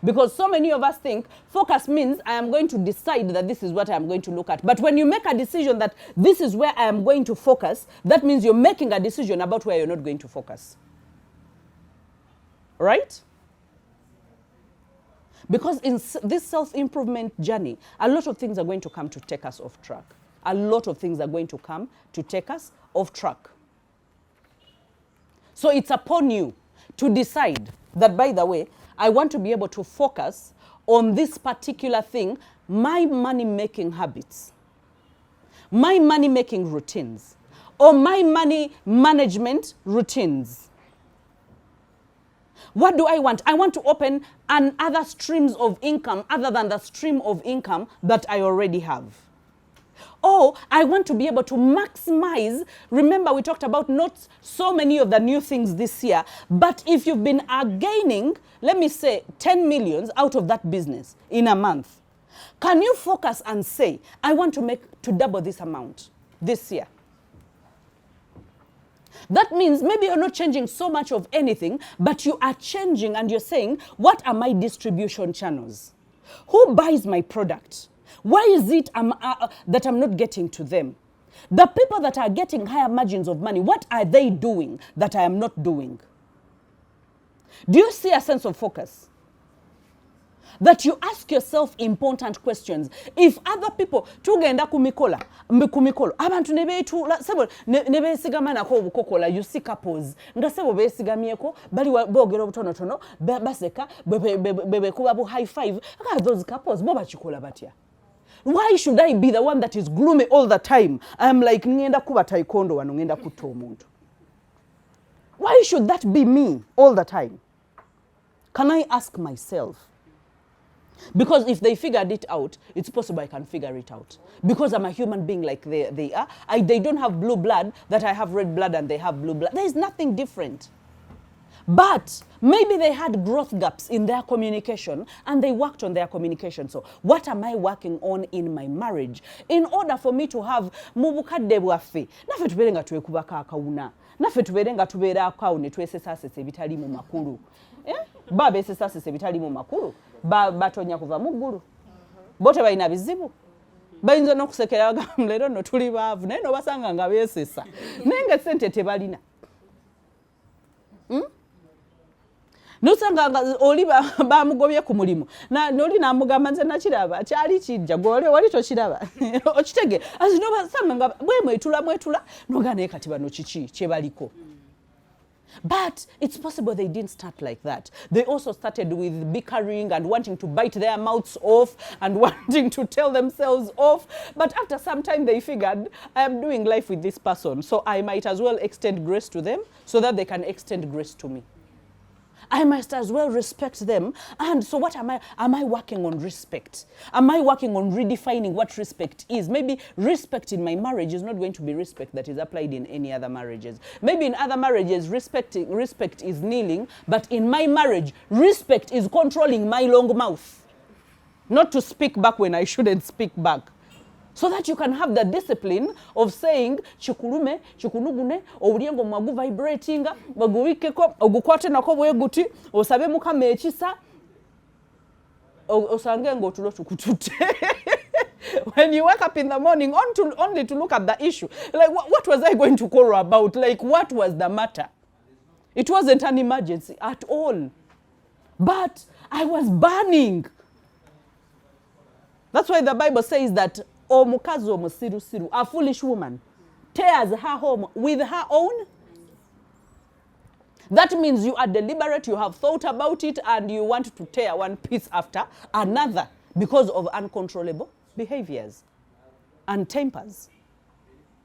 A: Because so many of us think focus means I am going to decide that this is what I am going to look at. But when you make a decision that this is where I am going to focus, that means you're making a decision about where you're not going to focus. Right? Because in this self-improvement journey, a lot of things are going to come to take us off track. A lot of things are going to come to take us off track. So it's upon you to decide that, by the way, I want to be able to focus on this particular thing, my money-making habits, my money-making routines, or my money management routines. What do I want? I want to open other streams of income other than the stream of income that I already have. Or I want to be able to maximize. Remember, we talked about not so many of the new things this year, but if you've been gaining, let me say, 10 millions out of that business in a month, can you focus and say, I want to double this amount this year? That means maybe you're not changing so much of anything, but you are changing and you're saying, what are my distribution channels? Who buys my product? Why is it that I'm not getting to them? The people that are getting higher margins of money, what are they doing that I am not doing? Do you see a sense of focus? that you ask yourself important questions. If other people tugenda kumikolo abantu ne beesigama nako obukokola, you see couples nga sebo beesigamyeko bali boogera obutonotono baseka bebekuba bu high five, those couples bo bakikola batya? Why should I be the one that is gloomy all the time? I'm like ngenda kuba taekwondo wano ngenda kutta omuntu. Why should that be me all the time? Can I ask myself? Because if they figured it out, it's possible I can figure it out. Because I'm a human being like they are. They don't have blue blood, that I have red blood and they have blue blood. There is nothing different. But maybe they had growth gaps in their communication and they worked on their communication. So what am I working on in my marriage in order for me to have mubukadde bwaffe naffe tubeere nga twekubako akawuna, naffe tubeere nga tubeera akawo ne twesesasesa ebitali mu makulu. Ba beesesasesa ebitali mu makulu batonya kuva mu ggulu. Bo tebalina bizibu. Bayinza n'okusekera bagamba leero nno tuli baavu naye n'obasanga nga beesesa naye nga ssente tebalina. Nosanga oli bamugobye ku mulimu noli namugamba nze nakiraba kyali kijja gole wali tokiraba okitege azinoba nga mwetula noga naye kati bano kiki kyebaliko. But it's possible they didn't start like that. They also started with bickering and wanting to bite their mouths off and wanting to tell themselves off. But after some time they figured, I am doing life with this person, so I might as well extend grace to them so that they can extend grace to me. I must as well respect them. And so what am I? Am I working on respect? Am I working on redefining what respect is? Maybe respect in my marriage is not going to be respect that is applied in any other marriages. Maybe in other marriages, respect is kneeling, but in my marriage, respect is controlling my long mouth. Not to speak back when I shouldn't speak back. So that you can have the discipline of saying chikulume, chikunugune, owuliengo mwagu vibratinga, baguwikeko, ogukwate nako bweguti, osabe mukama ekisa, osange ngo tulo tukutute. When you wake up in the morning, only to look at the issue. Like, what was I going to quarrel about? Like, what was the matter? It wasn't an emergency at all. But I was burning. That's why the Bible says that omukazi omusirusiru, a foolish woman, tears her home with her own. That means you are deliberate, you have thought about it, and you want to tear one piece after another because of uncontrollable behaviors and tempers.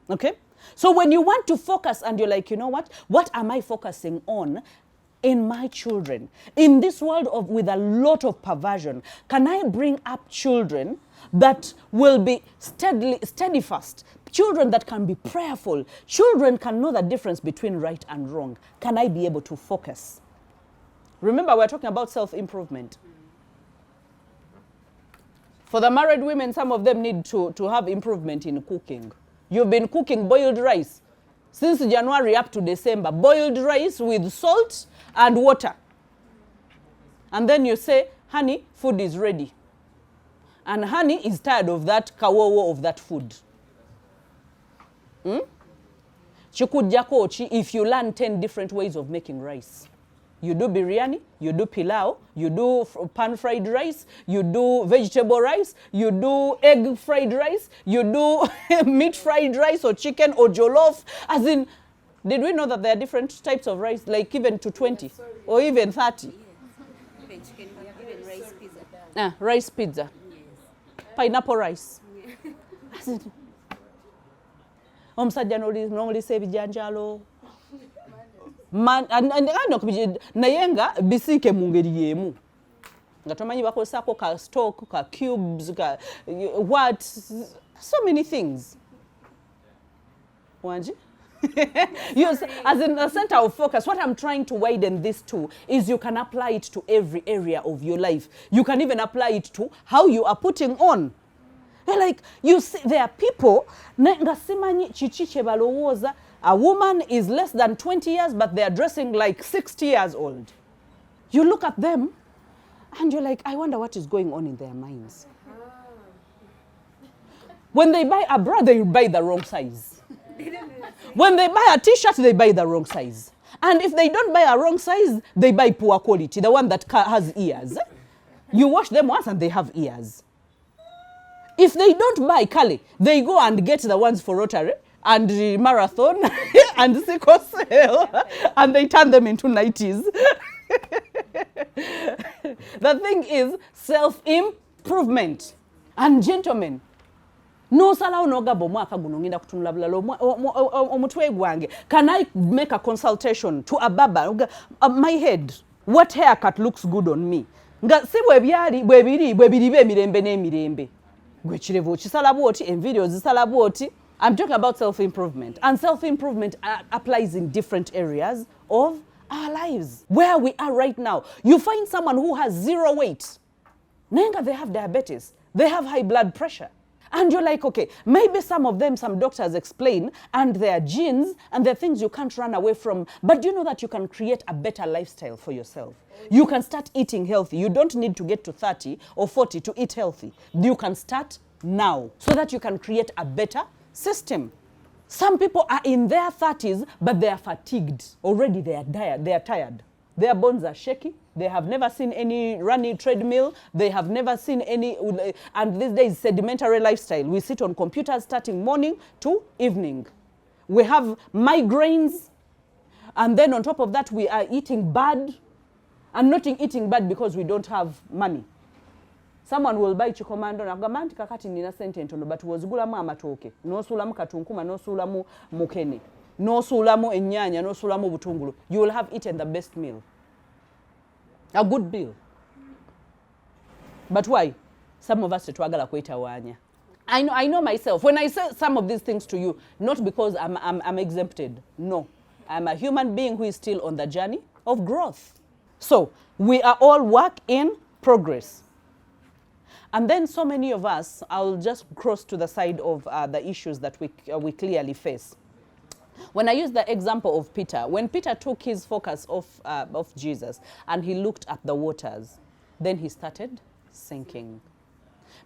A: Okay? So when you want to focus and you're like, you know what am I focusing on in my children? In this world with a lot of perversion, can I bring up children that will be steadfast, children that can be prayerful, children can know the difference between right and wrong? Can I be able to focus? Remember, we're talking about self-improvement. For the married women, some of them need to have improvement in cooking. You've been cooking boiled rice since January up to December, boiled rice with salt and water. And then you say, honey, food is ready. And honey is tired of that kawowo of that food. Chikujako chi, if you learn 10 different ways of making rice. You do biryani, you do pilau, you do pan-fried rice, you do vegetable rice, you do egg-fried rice, you do meat-fried rice or chicken or jollof. As in, did we know that there are different types of rice, like even to 20 or even 30?
C: Yes. Even chicken, even rice pizza.
A: Rice pizza. Yes. Pineapple rice. Yeah. As in, omusajja normally say bijanjalo. Man, and I know naye nga bisiike mu ngeri y'emu nga tomanyi bakozesako ka stock, ka cubes, ka what, so many things. Wanji? Yes, as in the center of focus, what I'm trying to widen this to is you can apply it to every area of your life. You can even apply it to how you are putting on. Like, you see, there are people nga simanyi chichi kye balowooza. A woman is less than 20 years, but they are dressing like 60 years old. You look at them, and you're like, I wonder what is going on in their minds. When they buy a bra, they buy the wrong size. When they buy a t-shirt, they buy the wrong size. And if they don't buy a wrong size, they buy poor quality, the one that has ears. You wash them once and they have ears. If they don't buy Kali, they go and get the ones for Rotary and Marathon and sickle cell, and they turn them into 90s. The thing is self-improvement. And gentlemen, no sala onogabo mwaka guno ngenda kutunula bulala omutwe gwange. Can I make a consultation to a barber? My head, what haircut looks good on me? Nga si bwebiri bemirembe n'emirembe. Gwe kirevu kisala bwoti en videos zisala bwoti. I'm talking about self-improvement. And self-improvement applies in different areas of our lives. Where we are right now, you find someone who has 0 weight. Nenga, they have diabetes. They have high blood pressure. And you're like, okay, maybe some of them, some doctors explain, and their genes, and they're things you can't run away from. But do you know that you can create a better lifestyle for yourself? You can start eating healthy. You don't need to get to 30 or 40 to eat healthy. You can start now so that you can create a better system. Some people are in their 30s, but they are fatigued. Already they are tired. Their bones are shaky. They have never seen any running treadmill. They have never seen any, and these days sedimentary lifestyle. We sit on computers starting morning to evening. We have migraines, and then on top of that we are eating bad, and not eating bad because we don't have money. Someone will buy chikomando na gamanti kakati nina sente ntono, but wozigulamu amatoke, nosulamu katunkuma, nosulamu mukene, nosulamu enyanya, nosulamu butungulu. You will have eaten the best meal. A good meal. But why? Some of us tetwagala kweta wanya. I know myself. When I say some of these things to you, not because I'm exempted. No. I'm a human being who is still on the journey of growth. So, we are all work in progress. And then so many of us, I'll just cross to the side of the issues that we clearly face. When I use the example of Peter, when Peter took his focus off Jesus and he looked at the waters, then he started sinking.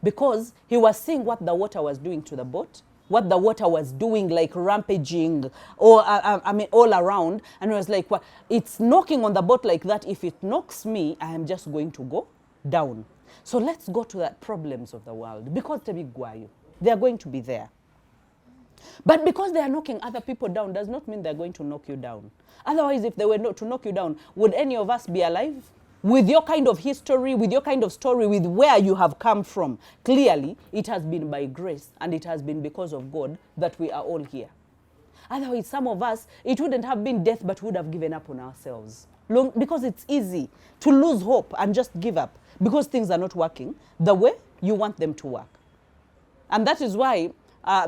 A: Because he was seeing what the water was doing to the boat, what the water was doing, like rampaging all around. And he was like, well, it's knocking on the boat like that. If it knocks me, I am just going to go down. So let's go to the problems of the world. Because they are going to be there. But because they are knocking other people down does not mean they're going to knock you down. Otherwise, if they were not to knock you down, would any of us be alive? With your kind of history, with your kind of story, with where you have come from, clearly it has been by grace and it has been because of God that we are all here. Otherwise, some of us, it wouldn't have been death, but would have given up on ourselves. Because it's easy to lose hope and just give up because things are not working the way you want them to work. And that is why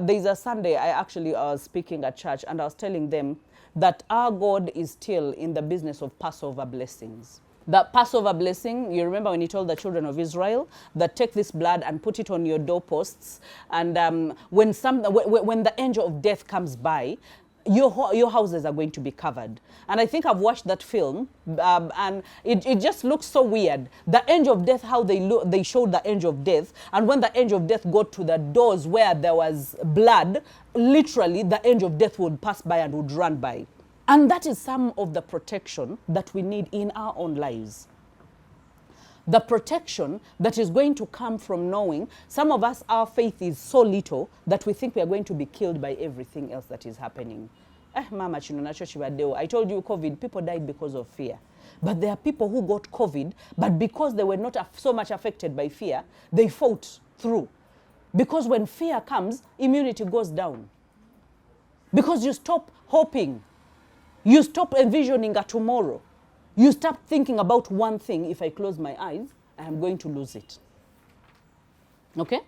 A: there's a Sunday I actually was speaking at church and I was telling them that our God is still in the business of Passover blessings. The Passover blessing, you remember when he told the children of Israel that take this blood and put it on your doorposts, and when the angel of death comes by, your houses are going to be covered. And I think I've watched that film, and it just looks so weird. The angel of death, how they showed the angel of death, and when the angel of death got to the doors where there was blood, literally the angel of death would pass by and would run by. And that is some of the protection that we need in our own lives. The protection that is going to come from knowing, some of us, our faith is so little that we think we are going to be killed by everything else that is happening. Mama, I told you COVID, people died because of fear. But there are people who got COVID, but because they were not so much affected by fear, they fought through. Because when fear comes, immunity goes down. Because you stop hoping. You stop envisioning a tomorrow. You start thinking about one thing. If I close my eyes, I am going to lose it. Okay?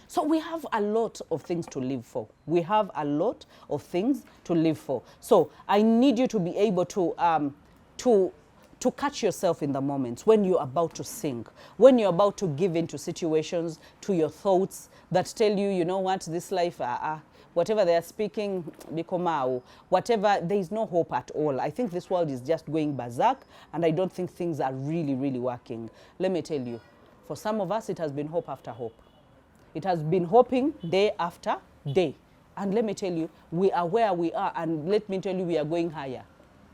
A: So we have a lot of things to live for. We have a lot of things to live for. So I need you to be able to catch yourself in the moments when you're about to sink, when you're about to give into situations, to your thoughts that tell you, you know what, this life, whatever they are speaking, whatever, there is no hope at all. I think this world is just going berserk, and I don't think things are really, really working. Let me tell you, for some of us, it has been hope after hope. It has been hoping day after day. And let me tell you, we are where we are, and let me tell you, we are going higher.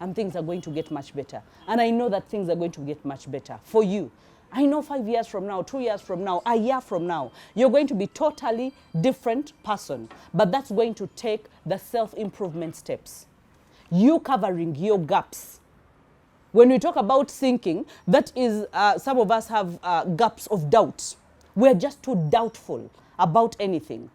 A: And things are going to get much better. And I know that things are going to get much better for you. I know 5 years from now, 2 years from now, a year from now, you're going to be totally different person. But that's going to take the self-improvement steps. You covering your gaps. When we talk about thinking, that is, some of us have gaps of doubt. We're just too doubtful about anything.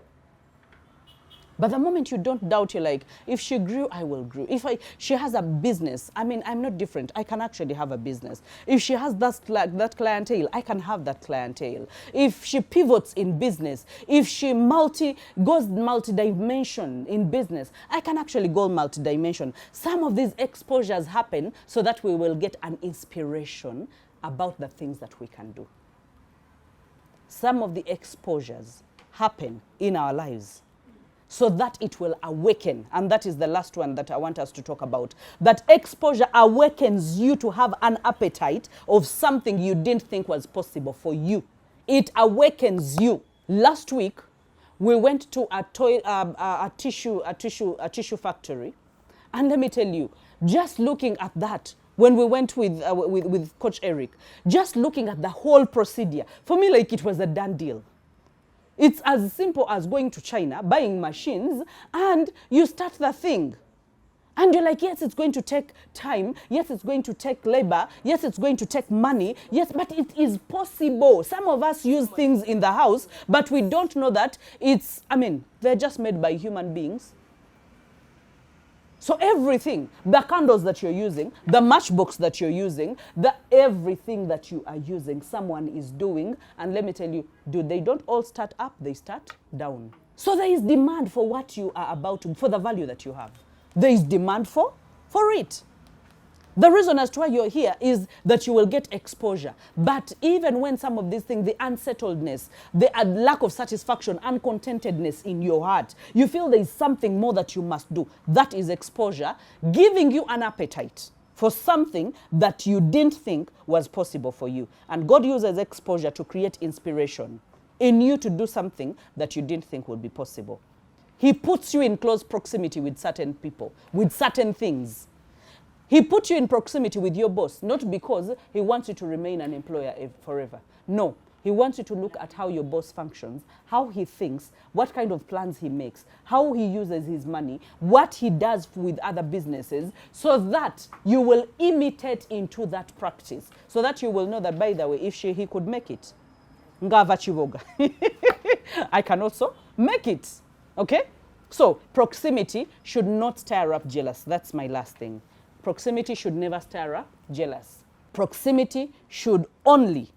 A: But the moment you don't doubt, you're like, if she grew, I will grow. If she has a business, I mean, I'm not different. I can actually have a business. If she has that clientele, I can have that clientele. If she pivots in business, if she goes multi-dimension in business, I can actually go multi-dimension. Some of these exposures happen so that we will get an inspiration about the things that we can do. Some of the exposures happen in our lives so that it will awaken. And that is the last one that I want us to talk about. That exposure awakens you to have an appetite of something you didn't think was possible for you. It awakens you. Last week, we went to a tissue factory. And let me tell you, just looking at that, when we went with Coach Eric, just looking at the whole procedure, for me, like, it was a done deal. It's as simple as going to China, buying machines, and you start the thing. And you're like, yes, it's going to take time. Yes, it's going to take labor. Yes, it's going to take money. Yes, but it is possible. Some of us use things in the house, but we don't know that they're just made by human beings. So everything, the candles that you're using, the matchbox that you're using, everything that you are using, someone is doing. And let me tell you, they don't all start up, they start down. So there is demand for what you are about to, for the value that you have. There is demand for it. The reason as to why you're here is that you will get exposure. But even when some of these things, the unsettledness, the lack of satisfaction, uncontentedness in your heart, you feel there is something more that you must do. That is exposure, giving you an appetite for something that you didn't think was possible for you. And God uses exposure to create inspiration in you to do something that you didn't think would be possible. He puts you in close proximity with certain people, with certain things. He put you in proximity with your boss, not because he wants you to remain an employer forever. No, he wants you to look at how your boss functions, how he thinks, what kind of plans he makes, how he uses his money, what he does with other businesses, so that you will imitate into that practice, so that you will know that, by the way, if he could make it, I can also make it. Okay? So, proximity should not stir up jealous. That's my last thing. Proximity should never stir up jealous. Proximity should only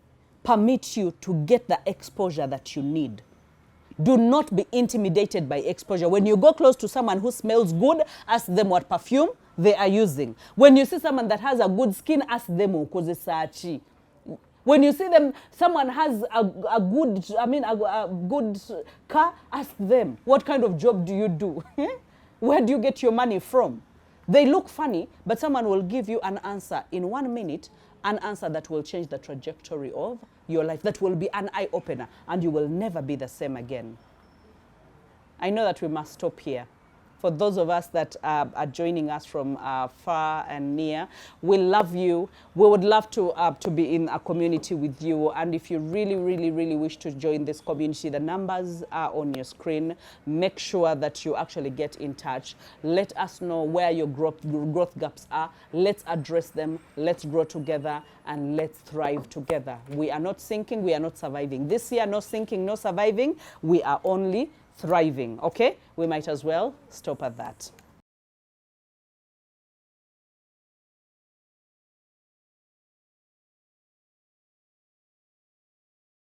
A: permit you to get the exposure that you need. Do not be intimidated by exposure. When you go close to someone who smells good, ask them what perfume they are using. When you see someone that has a good skin, ask them ukozesachi. When you see someone has a good car, ask them, what kind of job do you do? Where do you get your money from? They look funny, but someone will give you an answer in 1 minute, an answer that will change the trajectory of your life, that will be an eye-opener, and you will never be the same again. I know that we must stop here. For those of us that are joining us from far and near, we love you. We would love to be in a community with you. And if you really, really, really wish to join this community, the numbers are on your screen. Make sure that you actually get in touch. Let us know where your growth gaps are. Let's address them. Let's grow together, and let's thrive together. We are not sinking. We are not surviving. This year, no sinking, no surviving. We are only thriving. Okay? We might as well stop at that.